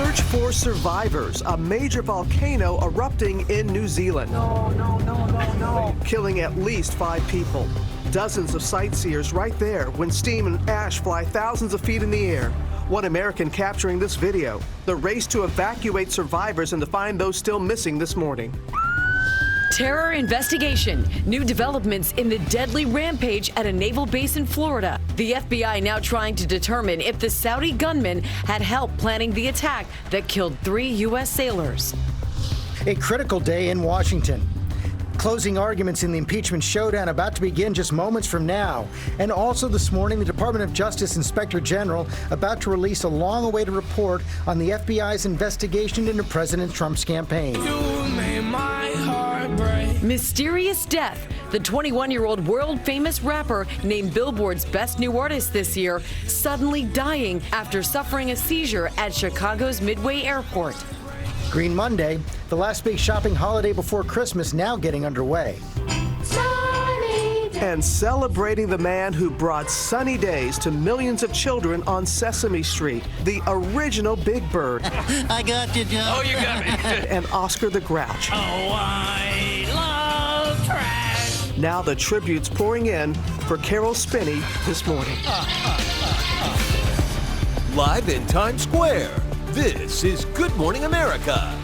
search for survivors. A major volcano erupting in New Zealand. No. Killing at least 5 people. Dozens of sightseers right there when steam and ash fly thousands of feet in the air. One American capturing this video. The race to evacuate survivors and to find those still missing this morning. Terror investigation. New developments in the deadly rampage at a naval base in Florida. The FBI now trying to determine if the Saudi gunman had help planning the attack that killed 3 U.S. sailors. A critical day in Washington. Closing arguments in the impeachment showdown about to begin just moments from now. And also this morning, the Department of Justice Inspector General about to release a long-awaited report on the FBI's investigation into President Trump's campaign. Mysterious death. The 21-year-old world-famous rapper named Billboard's Best New Artist this year, suddenly dying after suffering a seizure at Chicago's Midway Airport. Green Monday, the last big shopping holiday before Christmas, now getting underway. And celebrating the man who brought sunny days to millions of children on Sesame Street, the original Big Bird. I got you, Joe. Oh, you got me. And Oscar the Grouch. Oh, I love trash. Now the tributes pouring in for Carol Spinney this morning. Live in Times Square, this is Good Morning America.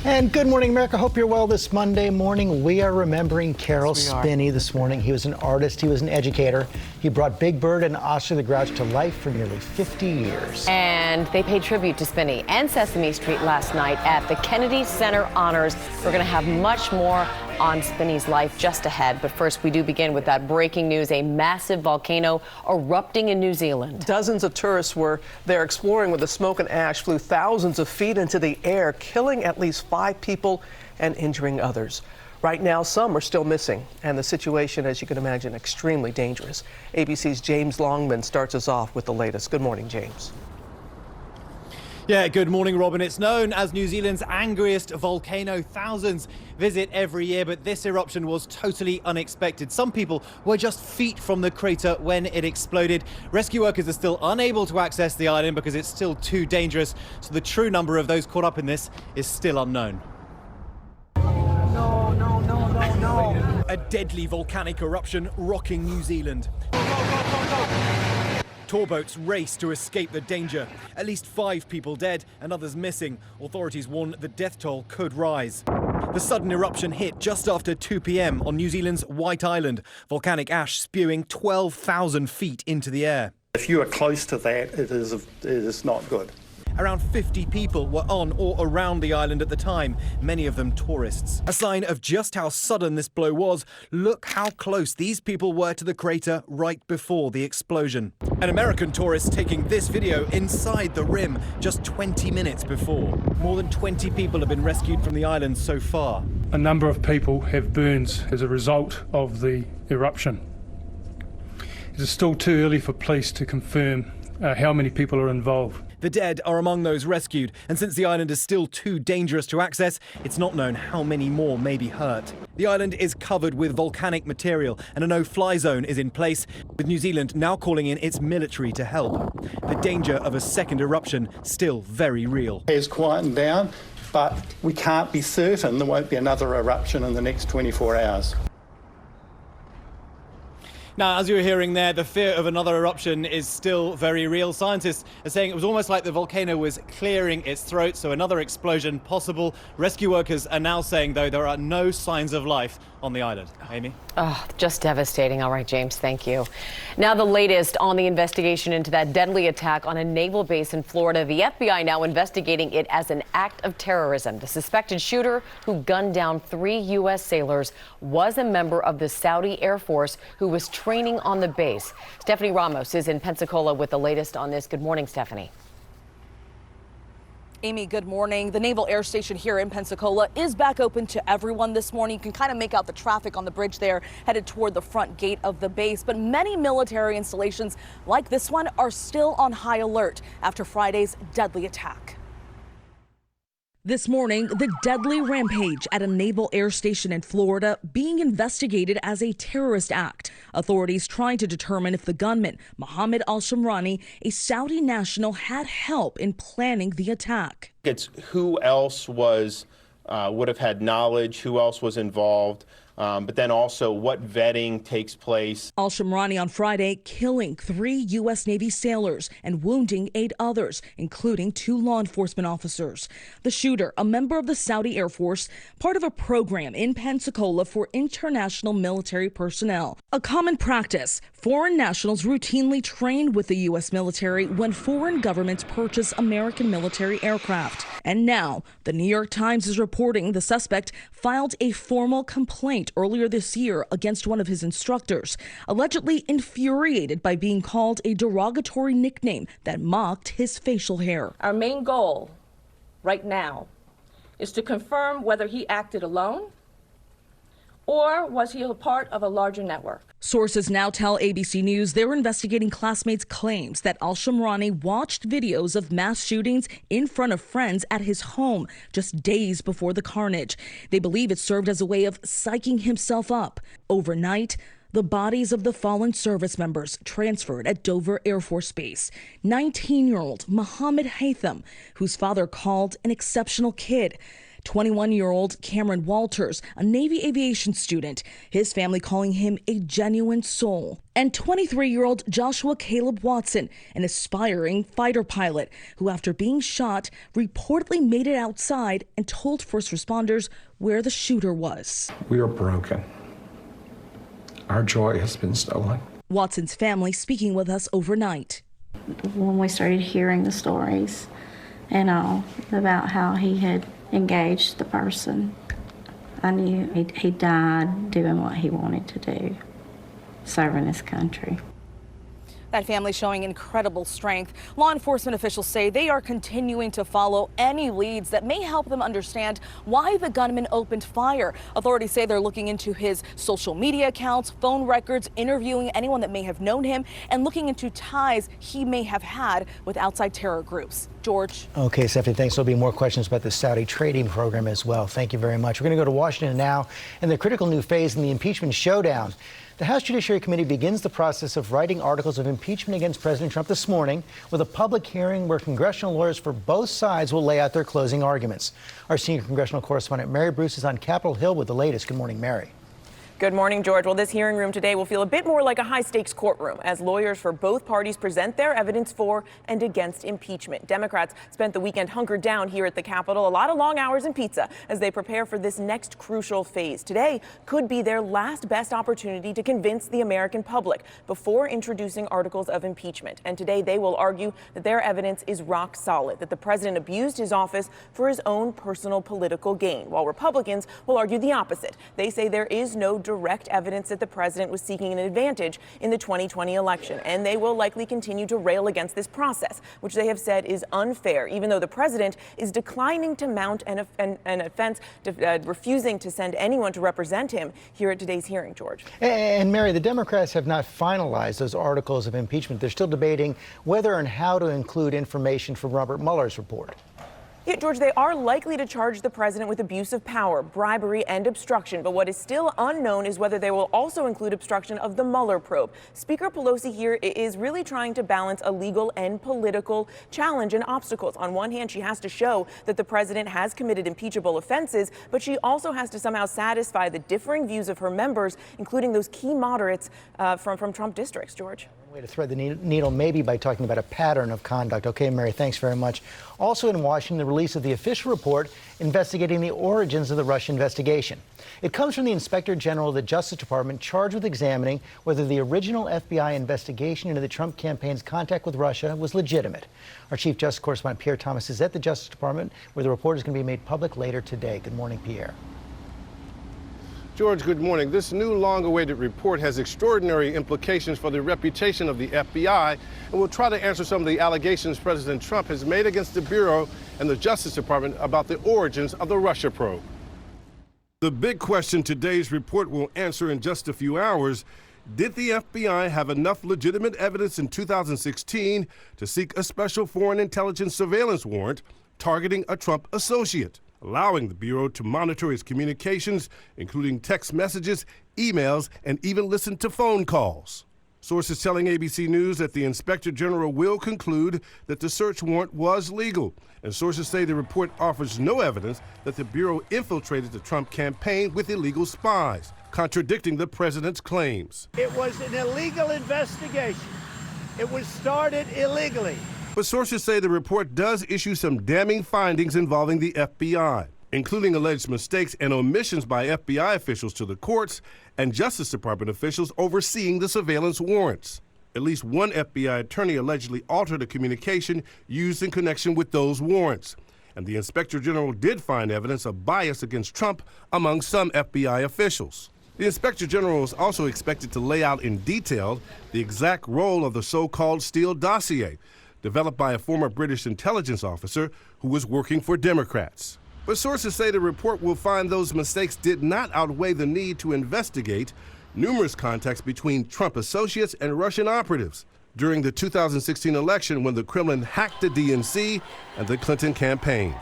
And Good Morning America. Hope you're well this Monday morning. We are remembering Carol Spinney this morning. He was an artist. He was an educator. He brought Big Bird and Oscar the Grouch to life for nearly 50 years. And they paid tribute to Spinney and Sesame Street last night at the Kennedy Center Honors. We're going to have much more on Spinney's life just ahead. But first, we do begin with that breaking news. A massive volcano erupting in New Zealand. Dozens of tourists were there exploring when the smoke and ash flew thousands of feet into the air, killing at least 5 people and injuring others. Right now, some are still missing, and the situation, as you can imagine, extremely dangerous. ABC's James Longman starts us off with the latest. Good morning, James. Yeah, good morning, Robin. It's known as New Zealand's angriest volcano. Thousands visit every year, but this eruption was totally unexpected. Some people were just feet from the crater when it exploded. Rescue workers are still unable to access the island because it's still too dangerous. So the true number of those caught up in this is still unknown. No. A deadly volcanic eruption rocking New Zealand. Tour boats race to escape the danger. At least 5 people dead and others missing. Authorities warn the death toll could rise. The sudden eruption hit just after 2 p.m. on New Zealand's White Island. Volcanic ash spewing 12,000 feet into the air. If you are close to that, it is not good. Around 50 people were on or around the island at the time, many of them tourists. A sign of just how sudden this blow was. Look how close these people were to the crater right before the explosion. An American tourist taking this video inside the rim just 20 minutes before. More than 20 people have been rescued from the island so far. A number of people have burns as a result of the eruption. It is still too early for police to confirm how many people are involved. The dead are among those rescued, and since the island is still too dangerous to access, it's not known how many more may be hurt. The island is covered with volcanic material, and a no-fly zone is in place, with New Zealand now calling in its military to help. The danger of a second eruption still very real. It has quietened down, but we can't be certain there won't be another eruption in the next 24 hours. Now, as you were hearing there, the fear of another eruption is still very real. Scientists are saying it was almost like the volcano was clearing its throat, so another explosion possible. Rescue workers are now saying, though, there are no signs of life on the island. Amy? Oh, just devastating. All right, James, thank you. Now the latest on the investigation into that deadly attack on a naval base in Florida. The FBI now investigating it as an act of terrorism. The suspected shooter who gunned down 3 U.S. sailors was a member of the Saudi Air Force who was training on the base. Stephanie Ramos is in Pensacola with the latest on this. Good morning, Stephanie. Amy, good morning. The Naval Air Station here in Pensacola is back open to everyone this morning. You can kind of make out the traffic on the bridge there headed toward the front gate of the base. But many military installations like this one are still on high alert after Friday's deadly attack. This morning, the deadly rampage at a naval air station in Florida being investigated as a terrorist act. Authorities trying to determine if the gunman, Mohammed al-Shamrani, a Saudi national, had help in planning the attack. It's who else was would have had knowledge, who else was involved. But then also what vetting takes place. Al-Shamrani on Friday killing 3 U.S. Navy sailors and wounding 8 others, including 2 law enforcement officers. The shooter, a member of the Saudi Air Force, part of a program in Pensacola for international military personnel. A common practice, foreign nationals routinely train with the U.S. military when foreign governments purchase American military aircraft. And now, the New York Times is reporting the suspect filed a formal complaint earlier this year against one of his instructors, allegedly infuriated by being called a derogatory nickname that mocked his facial hair. Our main goal right now is to confirm whether he acted alone or was he a part of a larger network. Sources now tell ABC News they're investigating classmates' claims that al-Shamrani watched videos of mass shootings in front of friends at his home just days before the carnage. They believe it served as a way of psyching himself up. Overnight, the bodies of the fallen service members transferred at Dover Air Force Base. 19-year-old Mohammed Haytham, whose father called an exceptional kid. 21-year-old Cameron Walters, a Navy aviation student, his family calling him a genuine soul. And 23-year-old Joshua Caleb Watson, an aspiring fighter pilot, who after being shot reportedly made it outside and told first responders where the shooter was. We are broken. Our joy has been stolen. Watson's family speaking with us overnight. When we started hearing the stories and all about how he had engaged the person, I knew he died doing what he wanted to do, serving his country. That family showing incredible strength. Law enforcement officials say they are continuing to follow any leads that may help them understand why the gunman opened fire. Authorities say they're looking into his social media accounts, phone records, interviewing anyone that may have known him, and looking into ties he may have had with outside terror groups. George. Okay, Stephanie, thanks. There'll be more questions about the Saudi trading program as well. Thank you very much. We're going to go to Washington now and the critical new phase in the impeachment showdown. The House Judiciary Committee begins the process of writing articles of impeachment against President Trump this morning with a public hearing where congressional lawyers for both sides will lay out their closing arguments. Our senior congressional correspondent Mary Bruce is on Capitol Hill with the latest. Good morning, Mary. Good morning, George. Well, this hearing room today will feel a bit more like a high-stakes courtroom as lawyers for both parties present their evidence for and against impeachment. Democrats spent the weekend hunkered down here at the Capitol, a lot of long hours and pizza as they prepare for this next crucial phase. Today could be their last best opportunity to convince the American public before introducing articles of impeachment. And today they will argue that their evidence is rock solid, that the president abused his office for his own personal political gain, while Republicans will argue the opposite. They say there is no direct evidence that the president was seeking an advantage in the 2020 election, and they will likely continue to rail against this process, which they have said is unfair, even though the president is declining to mount an offense, refusing to send anyone to represent him here at today's hearing, George. And Mary, the Democrats have not finalized those articles of impeachment. They're still debating whether and how to include information from Robert Mueller's report. Yeah, George, they are likely to charge the president with abuse of power, bribery, and obstruction. But what is still unknown is whether they will also include obstruction of the Mueller probe. Speaker Pelosi here is really trying to balance a legal and political challenge and obstacles. On one hand, she has to show that the president has committed impeachable offenses, but she also has to somehow satisfy the differing views of her members, including those key moderates from Trump districts, George. Way to thread the needle maybe by talking about a pattern of conduct. Okay, Mary, thanks very much. Also in Washington, the release of the official report investigating the origins of the Russia investigation. It comes from the Inspector General of the Justice Department charged with examining whether the original FBI investigation into the Trump campaign's contact with Russia was legitimate. Our Chief Justice Correspondent Pierre Thomas is at the Justice Department, where the report is going to be made public later today. Good morning, Pierre. George, good morning. This new long-awaited report has extraordinary implications for the reputation of the FBI, and will try to answer some of the allegations President Trump has made against the Bureau and the Justice Department about the origins of the Russia probe. The big question today's report will answer in just a few hours: did the FBI have enough legitimate evidence in 2016 to seek a special foreign intelligence surveillance warrant targeting a Trump associate, allowing the Bureau to monitor his communications, including text messages, emails, and even listen to phone calls. Sources telling ABC News that the Inspector General will conclude that the search warrant was legal, and sources say the report offers no evidence that the Bureau infiltrated the Trump campaign with illegal spies, contradicting the president's claims. It was an illegal investigation. It was started illegally. But sources say the report does issue some damning findings involving the FBI, including alleged mistakes and omissions by FBI officials to the courts and Justice Department officials overseeing the surveillance warrants. At least one FBI attorney allegedly altered a communication used in connection with those warrants. And the Inspector General did find evidence of bias against Trump among some FBI officials. The Inspector General is also expected to lay out in detail the exact role of the so-called Steele dossier, developed by a former British intelligence officer who was working for Democrats. But sources say the report will find those mistakes did not outweigh the need to investigate numerous contacts between Trump associates and Russian operatives during the 2016 election when the Kremlin hacked the DNC and the Clinton campaign.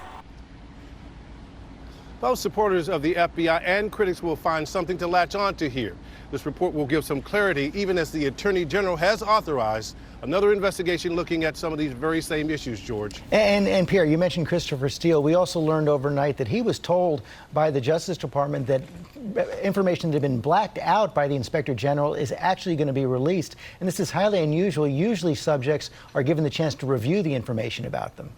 Both supporters of the FBI and critics will find something to latch on to here. This report will give some clarity, even as the Attorney General has authorized another investigation looking at some of these very same issues, George. And Pierre, you mentioned Christopher Steele. We also learned overnight that he was told by the Justice Department that information that had been blacked out by the Inspector General is actually going to be released. And this is highly unusual. Usually subjects are given the chance to review the information about them.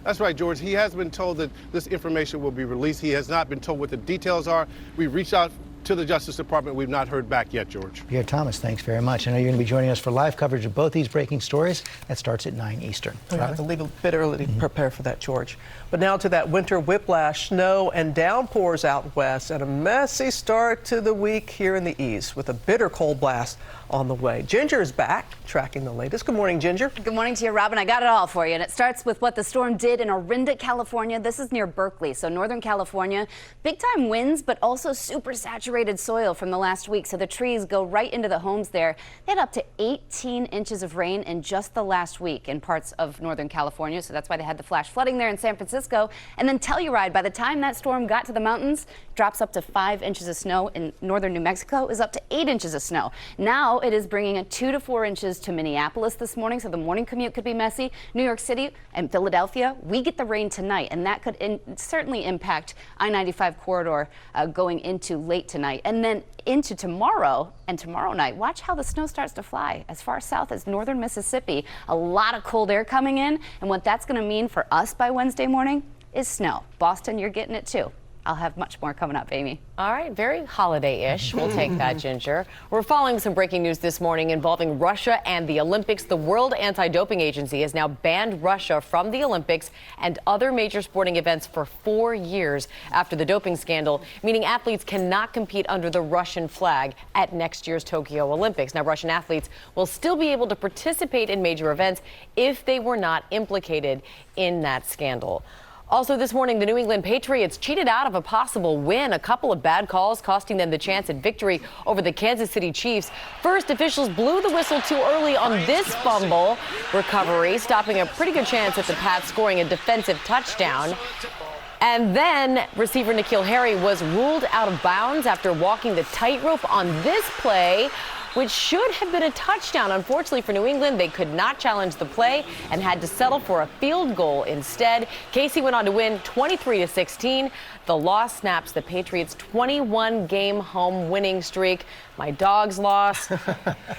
That's right, George. He has been told that this information will be released. He has not been told what the details are. We reached out to the Justice Department. We've not heard back yet, George. Pierre Thomas, thanks very much. I know you're going to be joining us for live coverage of both these breaking stories. That starts at 9 Eastern. We have to leave a bit early to prepare for that, George. But now to that winter whiplash, snow and downpours out west, and a messy start to the week here in the east with a bitter cold blast on the way. Ginger is back, tracking the latest. Good morning, Ginger. Good morning to you, Robin. I got it all for you. And it starts with what the storm did in Orinda, California. This is near Berkeley, so Northern California. Big time winds, but also super saturated soil from the last week. So the trees go right into the homes there. They had up to 18 inches of rain in just the last week in parts of Northern California. So that's why they had the flash flooding there in San Francisco. And then Telluride, by the time that storm got to the mountains, drops up to 5 inches of snow. In northern New Mexico is up to 8 inches of snow. Now it is bringing 2 to 4 inches to Minneapolis this morning, so the morning commute could be messy. New York City and Philadelphia, we get the rain tonight, and that could certainly impact I-95 corridor going into late tonight. And then into tomorrow and tomorrow night, watch how the snow starts to fly as far south as northern Mississippi. A lot of cold air coming in, and what that's going to mean for us by Wednesday morning is snow. Boston, you're getting it too. I'll have much more coming up, Amy. All right, very holiday-ish. We'll take that, Ginger. We're following some breaking news this morning involving Russia and the Olympics. The World Anti-Doping Agency has now banned Russia from the Olympics and other major sporting events for 4 years after the doping scandal, meaning athletes cannot compete under the Russian flag at next year's Tokyo Olympics. Now, Russian athletes will still be able to participate in major events if they were not implicated in that scandal. Also this morning, the New England Patriots cheated out of a possible win. A couple of bad calls costing them the chance at victory over the Kansas City Chiefs. First, officials blew the whistle too early on this fumble recovery, stopping a pretty good chance at the Pats scoring a defensive touchdown. And then receiver N'Keal Harry was ruled out of bounds after walking the tightrope on this play, which should have been a touchdown. Unfortunately for New England, they could not challenge the play and had to settle for a field goal instead. KC went on to win 23-16. The loss snaps the Patriots' 21-game home winning streak. My Dogs lost.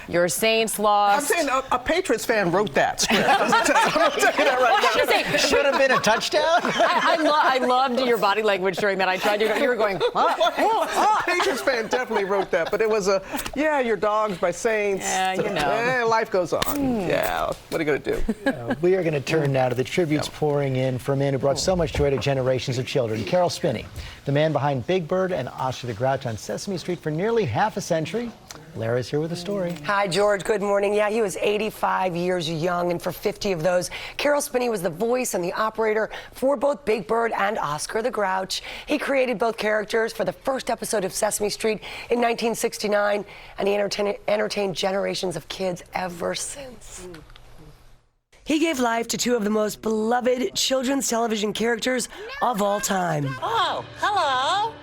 Your Saints lost. I'm saying a Patriots fan wrote that script. I'm going to tell you that right now. Should have been a touchdown. I loved your body language during that. I tried to. You were going, huh? Patriots fan definitely wrote that, but it was your Dogs, my Saints. Yeah, you know. Life goes on. Yeah, what are you going to do? We are going to turn now to the tributes pouring in for a man who brought so much joy to generations of children, Carol Spinney, the man behind Big Bird and Oscar the Grouch on Sesame Street for nearly half a century. Lara's here with a story. Hi, George. Good morning. Yeah, he was 85 years young, and for 50 of those, Carol Spinney was the voice and the operator for both Big Bird and Oscar the Grouch. He created both characters for the first episode of Sesame Street in 1969, and he entertained generations of kids ever since. He gave life to two of the most beloved children's television characters of all time. Oh, hello.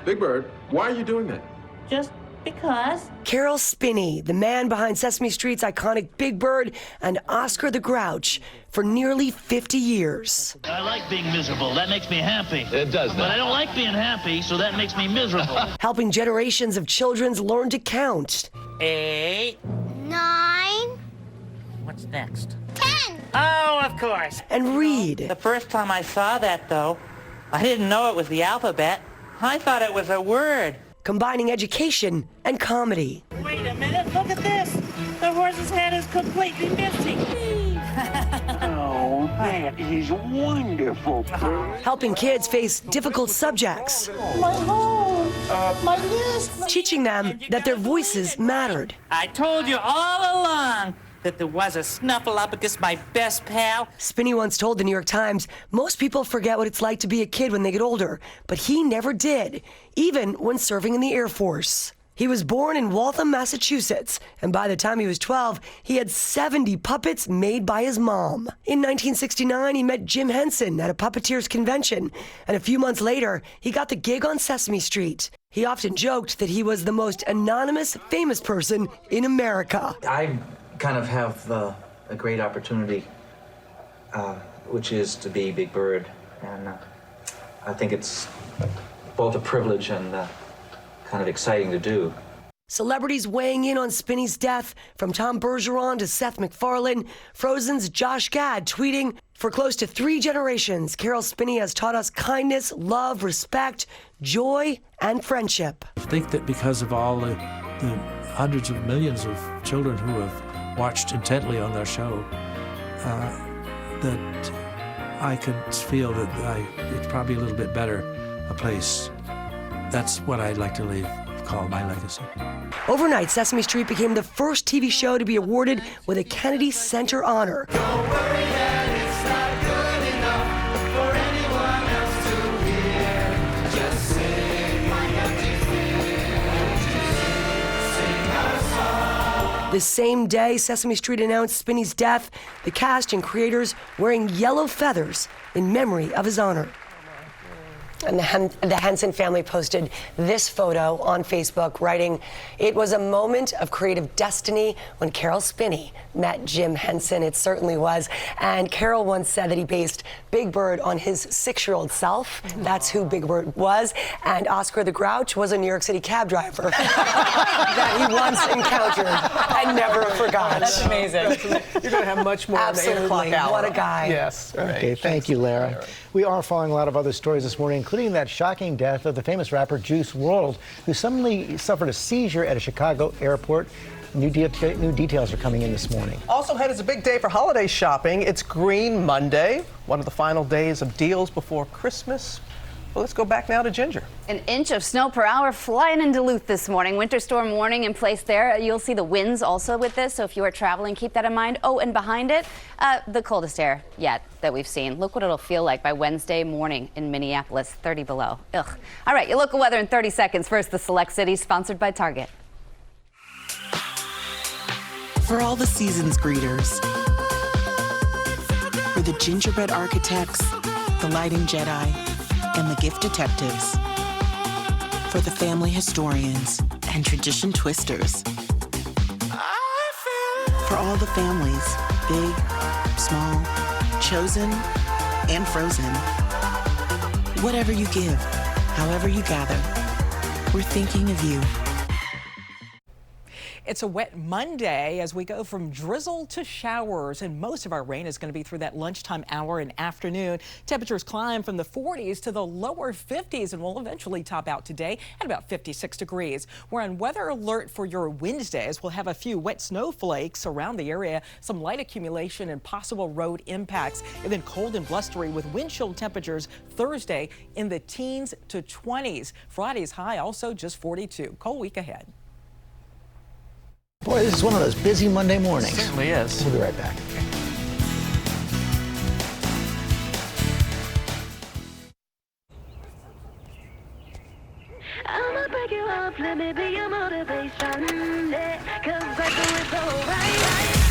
Big Bird, why are you doing that? Just because. Carol Spinney, the man behind Sesame Street's iconic Big Bird and Oscar the Grouch for nearly 50 years. I like being miserable. That makes me happy. It does that. But I don't like being happy, so that makes me miserable. Helping generations of children learn to count. 8, 9. What's next? 10. Oh, of course. And read. The first time I saw that, though, I didn't know it was the alphabet. I thought it was a word. Combining education and comedy. Wait a minute, look at this. The horse's head is completely missing. Oh, that is wonderful. Helping kids face difficult subjects. My home, my list. Teaching them that their voices mattered. I told you all along that there was a Snuffleupagus, my best pal. Spinney once told the New York Times, most people forget what it's like to be a kid when they get older, but he never did, even when serving in the Air Force. He was born in Waltham, Massachusetts, and by the time he was 12, he had 70 puppets made by his mom. In 1969, he met Jim Henson at a puppeteers convention, and a few months later, he got the gig on Sesame Street. He often joked that he was the most anonymous, famous person in America. I kind of have a great opportunity, which is to be Big Bird, and I think it's both a privilege and kind of exciting to do. Celebrities weighing in on Spinney's death, from Tom Bergeron to Seth MacFarlane. Frozen's Josh Gad tweeting, "For close to 3 generations, Carol Spinney has taught us kindness, love, respect, joy, and friendship." I think that because of all the hundreds of millions of children who have watched intently on their show, that I could feel that it's probably a little bit better a place. That's what I'd like to call my legacy. Overnight, Sesame Street became the first TV show to be awarded with a Kennedy Center honor. Don't worry, Dad, it's not good enough for anyone else to hear. Just sing my empty fears. Sing our song. The same day Sesame Street announced Spinney's death, the cast and creators wearing yellow feathers in memory of his honor. And the Henson family posted this photo on Facebook, writing, "It was a moment of creative destiny when Carol Spinney met Jim Henson." It certainly was. And Carol once said that he based Big Bird on his 6-year-old self. That's who Big Bird was. And Oscar the Grouch was a New York City cab driver that he once encountered and never forgot. That's amazing. You're going to have much more on the 8 o'clock hour. What a guy. Yes. Okay, thank you, Lara. We are following a lot of other stories this morning, including that shocking death of the famous rapper Juice WRLD, who suddenly suffered a seizure at a Chicago airport. New details are coming in this morning. Also ahead is a big day for holiday shopping. It's Green Monday, one of the final days of deals before Christmas. Well, let's go back now to Ginger. An inch of snow per hour flying in Duluth this morning. Winter storm warning in place there. You'll see the winds also with this, so if you are traveling, keep that in mind. Oh, and behind it, the coldest air yet that we've seen. Look what it'll feel like by Wednesday morning in Minneapolis, 30 below. Ugh. All right, your local weather in 30 seconds. First, the Select City, sponsored by Target. For all the season's greeters, for the gingerbread architects, the lighting Jedi, and the gift detectives, for the family historians and tradition twisters, for all the families, big, small, chosen, and frozen. Whatever you give, however you gather, we're thinking of you. It's a wet Monday as we go from drizzle to showers, and most of our rain is going to be through that lunchtime hour and afternoon. Temperatures climb from the 40s to the lower 50s and will eventually top out today at about 56 degrees. We're on weather alert for your Wednesdays. We'll have a few wet snowflakes around the area, some light accumulation and possible road impacts, and then cold and blustery with wind chill temperatures Thursday in the teens to 20s. Friday's high also just 42. Cold week ahead. Boy, this is one of those busy Monday mornings. It certainly is. We'll be right back. I'ma break you off, let me be your motivation. Yeah, 'cause I do it so right.